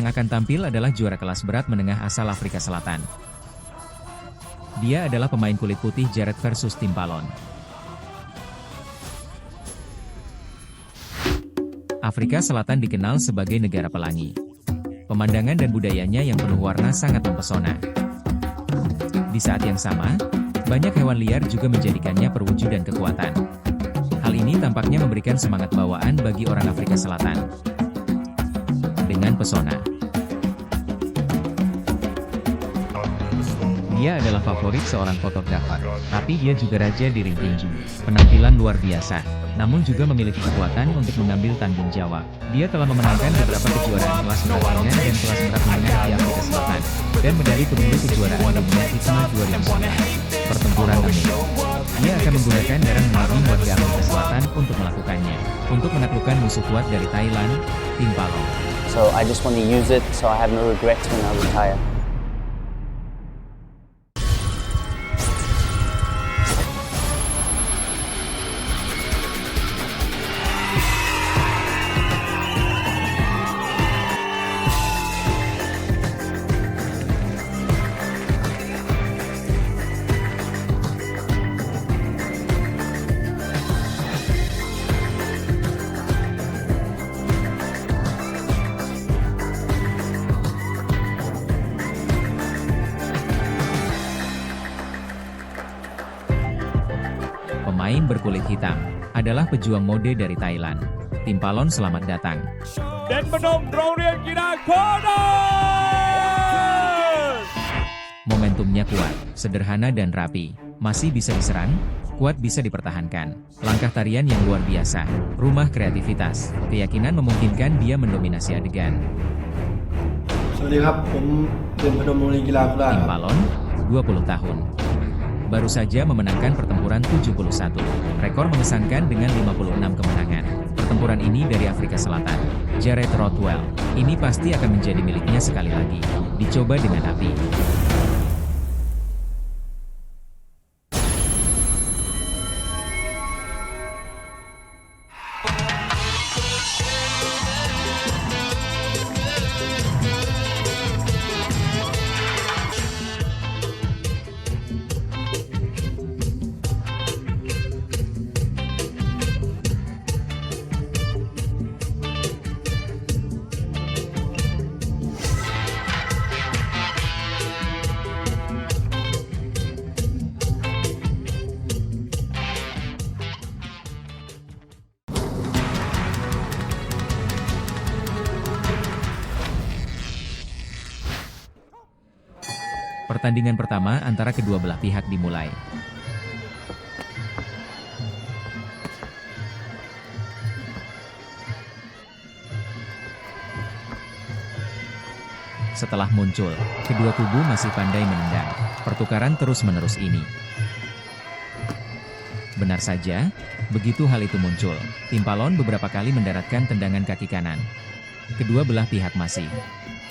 Yang akan tampil adalah juara kelas berat menengah asal Afrika Selatan. Dia adalah pemain kulit putih Jared versus Timpalon. Afrika Selatan dikenal sebagai negara pelangi. Pemandangan dan budayanya yang penuh warna sangat mempesona. Di saat yang sama, banyak hewan liar juga menjadikannya perwujudan kekuatan. Hal ini tampaknya memberikan semangat bawaan bagi orang Afrika Selatan. Dengan pesona, dia adalah favorit seorang fotografer, tapi dia juga raja di ring tinju. Penampilan luar biasa, namun juga memiliki kekuatan untuk mengambil tanggung jawab. Dia telah memenangkan beberapa kejuaraan kelas berat ringan dan kelas berat menengah di Afrika Selatan, dan medali perunggu kejuaraan dunia ITMA 2009. Pertempuran angin. Dia akan menggunakan darah menabung warga Afrika Selatan untuk melakukannya, untuk menaklukkan musuh kuat dari Thailand, Timpalon. So I just want to use it so I have no regrets when I retire. Pemain berkulit hitam adalah pejuang mode dari Thailand. Timpalon selamat datang. เด่นพนมโรงเรียนกีฬาโคราช Momentumnya kuat, sederhana dan rapi. Masih bisa diserang, kuat bisa dipertahankan. Langkah tarian yang luar biasa, rumah kreativitas, keyakinan memungkinkan dia mendominasi adegan. สวัสดีครับผมเด่นพนมโรงเรียนกีฬาโคราช Timpalon, 20 tahun. Baru saja memenangkan pertempuran 71. Rekor mengesankan dengan 56 kemenangan. Pertempuran ini dari Afrika Selatan. Jared Rothwell. Ini pasti akan menjadi miliknya sekali lagi. Dicoba dengan api. Pertandingan pertama antara kedua belah pihak dimulai. Setelah muncul, kedua kubu masih pandai menendang. Pertukaran terus-menerus ini. Benar saja, begitu hal itu muncul, Timpalon beberapa kali mendaratkan tendangan kaki kanan. Kedua belah pihak masih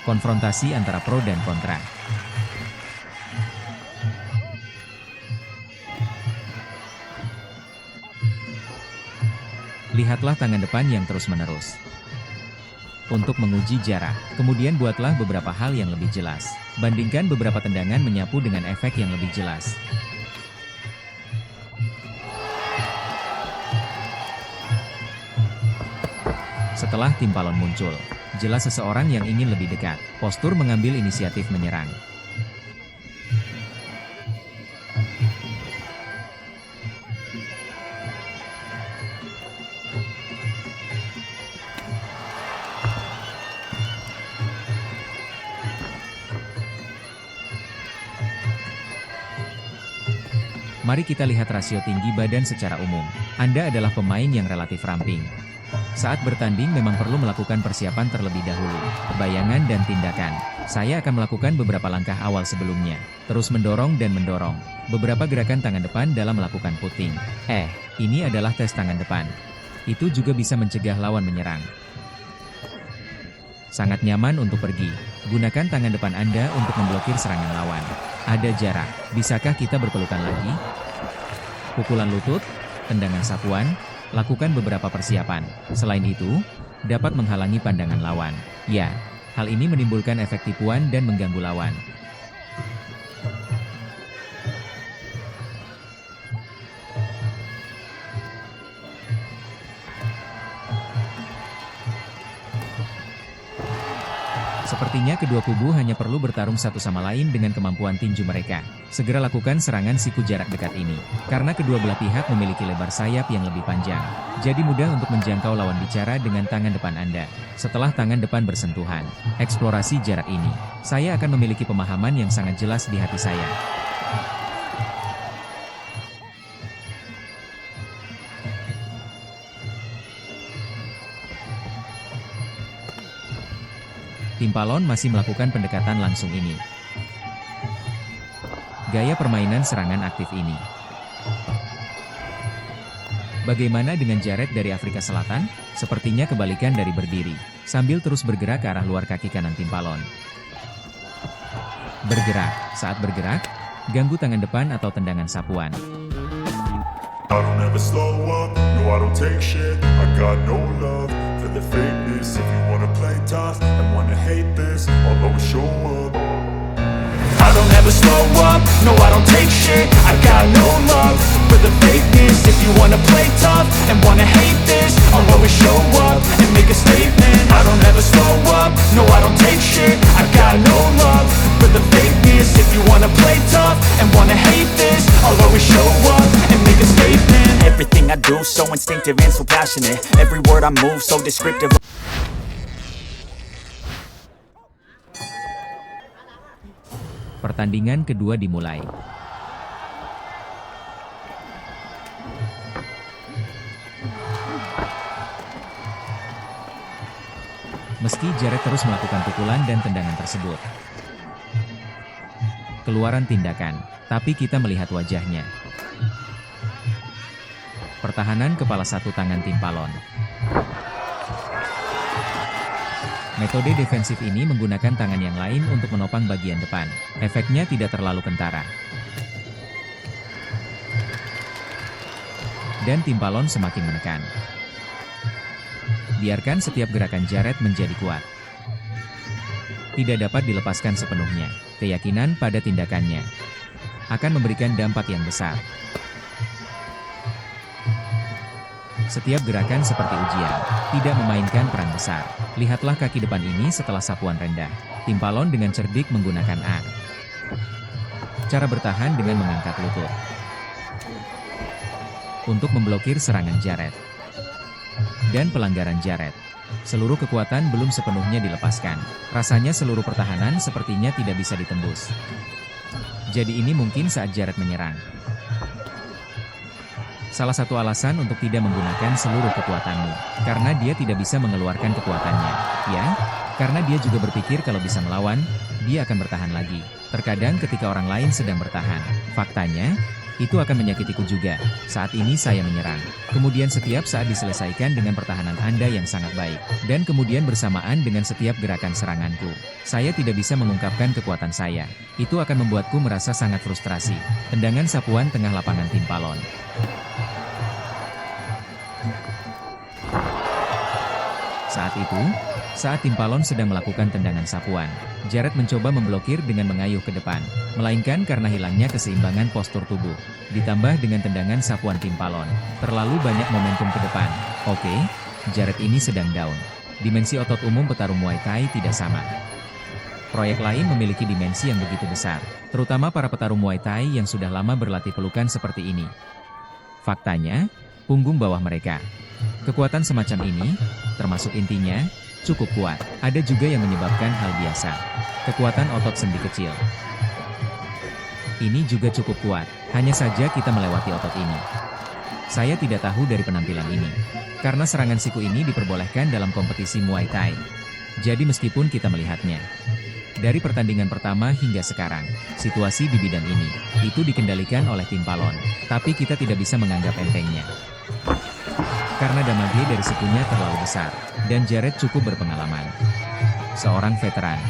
konfrontasi antara pro dan kontra. Lihatlah tangan depan yang terus-menerus. Untuk menguji jarak, kemudian buatlah beberapa hal yang lebih jelas. Bandingkan beberapa tendangan menyapu dengan efek yang lebih jelas. Setelah Timpalon muncul, jelas seseorang yang ingin lebih dekat. Postur mengambil inisiatif menyerang. Mari kita lihat rasio tinggi badan secara umum. Anda adalah pemain yang relatif ramping. Saat bertanding memang perlu melakukan persiapan terlebih dahulu. Bayangan dan tindakan. Saya akan melakukan beberapa langkah awal sebelumnya. Terus mendorong dan mendorong. Beberapa gerakan tangan depan dalam melakukan puting. Ini adalah tes tangan depan. Itu juga bisa mencegah lawan menyerang. Sangat nyaman untuk pergi. Gunakan tangan depan Anda untuk memblokir serangan lawan. Ada jarak. Bisakah kita berpelukan lagi? Pukulan lutut, tendangan sapuan, lakukan beberapa persiapan. Selain itu, dapat menghalangi pandangan lawan. Ya, Hal ini menimbulkan efek tipuan dan mengganggu lawan. Sepertinya kedua kubu hanya perlu bertarung satu sama lain dengan kemampuan tinju mereka. Segera lakukan serangan siku jarak dekat ini. Karena kedua belah pihak memiliki lebar sayap yang lebih panjang. Jadi mudah untuk menjangkau lawan bicara dengan tangan depan Anda. Setelah tangan depan bersentuhan, eksplorasi jarak ini, saya akan memiliki pemahaman yang sangat jelas di hati saya. Timpalon masih melakukan pendekatan langsung ini. Gaya permainan serangan aktif ini. Bagaimana dengan Jarrett dari Afrika Selatan? Sepertinya kebalikan dari berdiri, sambil terus bergerak ke arah luar kaki kanan Timpalon. Bergerak, saat bergerak, ganggu tangan depan atau tendangan sapuan. I don't ever slow up, no I don't take shit. I got no love for the fakeness. If you wanna play tough and wanna hate this, I'll always show up. I don't ever slow up, no I don't take shit. I got no love for the fakeness. If you wanna play tough and wanna hate this, I'll always show up and make a statement. I don't ever slow up, no I don't take shit. I got no love for the fakeness. If you wanna play tough and wanna hate this, I'll always show up and make a statement. Everything I do so instinctive and so passionate. Every word I move so descriptive. Pertandingan kedua dimulai. Meski Jarrett terus melakukan pukulan dan tendangan tersebut. Keluaran tindakan, tapi kita melihat wajahnya. Pertahanan kepala satu tangan Timpalon. Metode defensif ini menggunakan tangan yang lain untuk menopang bagian depan. Efeknya tidak terlalu kentara. Dan Timpalon semakin menekan. Biarkan setiap gerakan Jarrett menjadi kuat. Tidak dapat dilepaskan sepenuhnya. Keyakinan pada tindakannya akan memberikan dampak yang besar. Setiap gerakan seperti ujian, tidak memainkan peran besar. Lihatlah kaki depan ini setelah sapuan rendah. Timpalon dengan cerdik menggunakan A. Cara bertahan dengan mengangkat lutut. Untuk memblokir serangan Jarrett. Dan pelanggaran Jarrett. Seluruh kekuatan belum sepenuhnya dilepaskan. Rasanya seluruh pertahanan sepertinya tidak bisa ditembus. Jadi ini mungkin saat Jarrett menyerang. Salah satu alasan untuk tidak menggunakan seluruh kekuatanmu, karena dia tidak bisa mengeluarkan kekuatannya. Ya, karena dia juga berpikir kalau bisa melawan, dia akan bertahan lagi. Terkadang ketika orang lain sedang bertahan, faktanya, itu akan menyakitiku juga. Saat ini saya menyerang. Kemudian setiap saat diselesaikan dengan pertahanan Anda yang sangat baik. Dan kemudian bersamaan dengan setiap gerakan seranganku. Saya tidak bisa mengungkapkan kekuatan saya. Itu akan membuatku merasa sangat frustrasi. Tendangan sapuan tengah lapangan Timpalon. Saat itu, saat Timpalon sedang melakukan tendangan sapuan, Jarrett mencoba memblokir dengan mengayuh ke depan, melainkan karena hilangnya keseimbangan postur tubuh, ditambah dengan tendangan sapuan Timpalon, terlalu banyak momentum ke depan. Oke, Jarrett ini sedang down. Dimensi otot umum petarung Muay Thai tidak sama. Proyek lain memiliki dimensi yang begitu besar, terutama para petarung Muay Thai yang sudah lama berlatih pelukan seperti ini. Faktanya, punggung bawah mereka. Kekuatan semacam ini, termasuk intinya, cukup kuat. Ada juga yang menyebabkan hal biasa. Kekuatan otot sendi kecil. Ini juga cukup kuat, hanya saja kita melewati otot ini. Saya tidak tahu dari penampilan ini. Karena serangan siku ini diperbolehkan dalam kompetisi Muay Thai. Jadi meskipun kita melihatnya. Dari pertandingan pertama hingga sekarang, situasi di bidang ini, itu dikendalikan oleh Timpalon. Tapi kita tidak bisa menganggap entengnya. Karena damage dari sikunya terlalu besar, dan Jarrett cukup berpengalaman. Seorang veteran.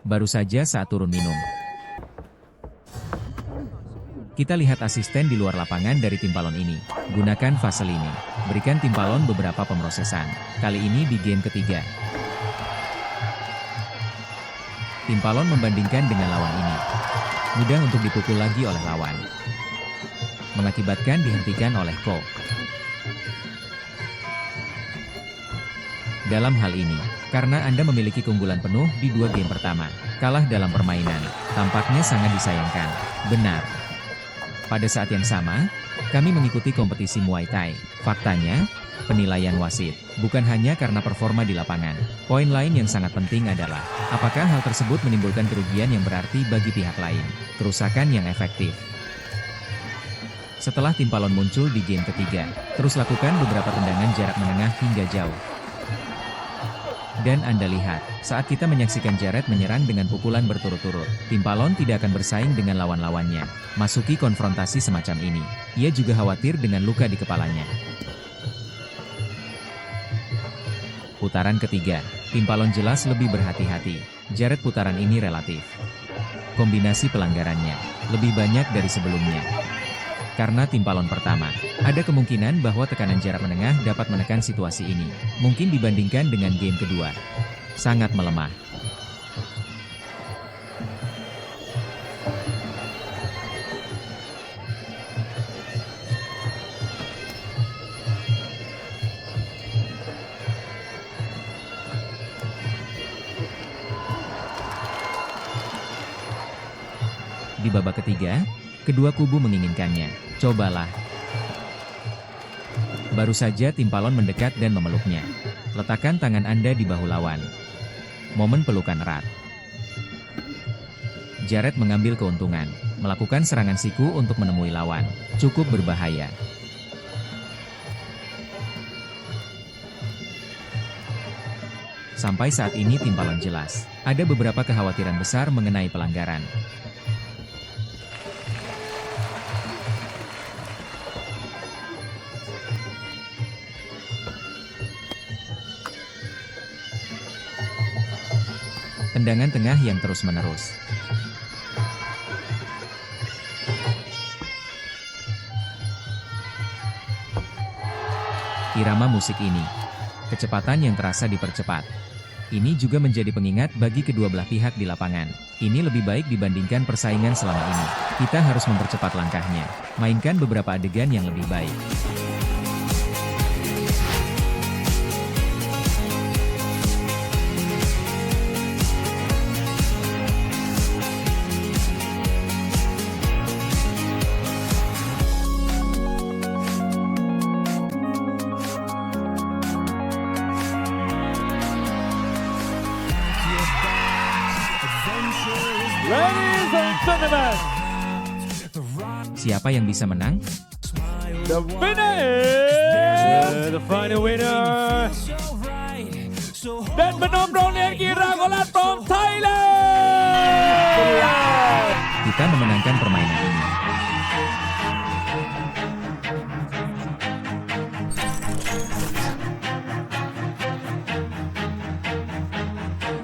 baru saja saat turun minum. Kita lihat asisten di luar lapangan dari Timpalon ini. Gunakan vaseline. Berikan Timpalon beberapa pemrosesan. Kali ini di game ketiga. Timpalon membandingkan dengan lawan ini. Mudah untuk dipukul lagi oleh lawan. Mengakibatkan dihentikan oleh Ko. Dalam hal ini, karena Anda memiliki keunggulan penuh di 2 game pertama, kalah dalam permainan, tampaknya sangat disayangkan. Benar. Pada saat yang sama, kami mengikuti kompetisi Muay Thai. Faktanya, penilaian wasit, bukan hanya karena performa di lapangan. Poin lain yang sangat penting adalah, apakah hal tersebut menimbulkan kerugian yang berarti bagi pihak lain, kerusakan yang efektif. Setelah Timpalon muncul di game ketiga, terus lakukan beberapa tendangan jarak menengah hingga jauh. Dan Anda lihat, saat kita menyaksikan Jared menyerang dengan pukulan berturut-turut, Timpalon tidak akan bersaing dengan lawan-lawannya. Masuki konfrontasi semacam ini, ia juga khawatir dengan luka di kepalanya. Putaran ketiga, Timpalon jelas lebih berhati-hati. Jared putaran ini relatif. Kombinasi pelanggarannya lebih banyak dari sebelumnya. Karena Timpalon pertama, ada kemungkinan bahwa tekanan jarak menengah dapat menekan situasi ini. Mungkin dibandingkan dengan game kedua. Sangat melemah. Di babak ketiga, kedua kubu menginginkannya. Cobalah. Baru saja Timpalon mendekat dan memeluknya. Letakkan tangan Anda di bahu lawan. Momen pelukan erat. Jared mengambil keuntungan, melakukan serangan siku untuk menemui lawan. Cukup berbahaya. Sampai saat ini Timpalon jelas, ada beberapa kekhawatiran besar mengenai pelanggaran. Tendangan tengah yang terus-menerus. Irama musik ini. Kecepatan yang terasa dipercepat. Ini juga menjadi pengingat bagi kedua belah pihak di lapangan. Ini lebih baik dibandingkan persaingan selama ini. Kita harus mempercepat langkahnya. Mainkan beberapa adegan yang lebih baik. Ladies and gentlemen, Siapa yang bisa menang? the winner is the final winner. Dan Benom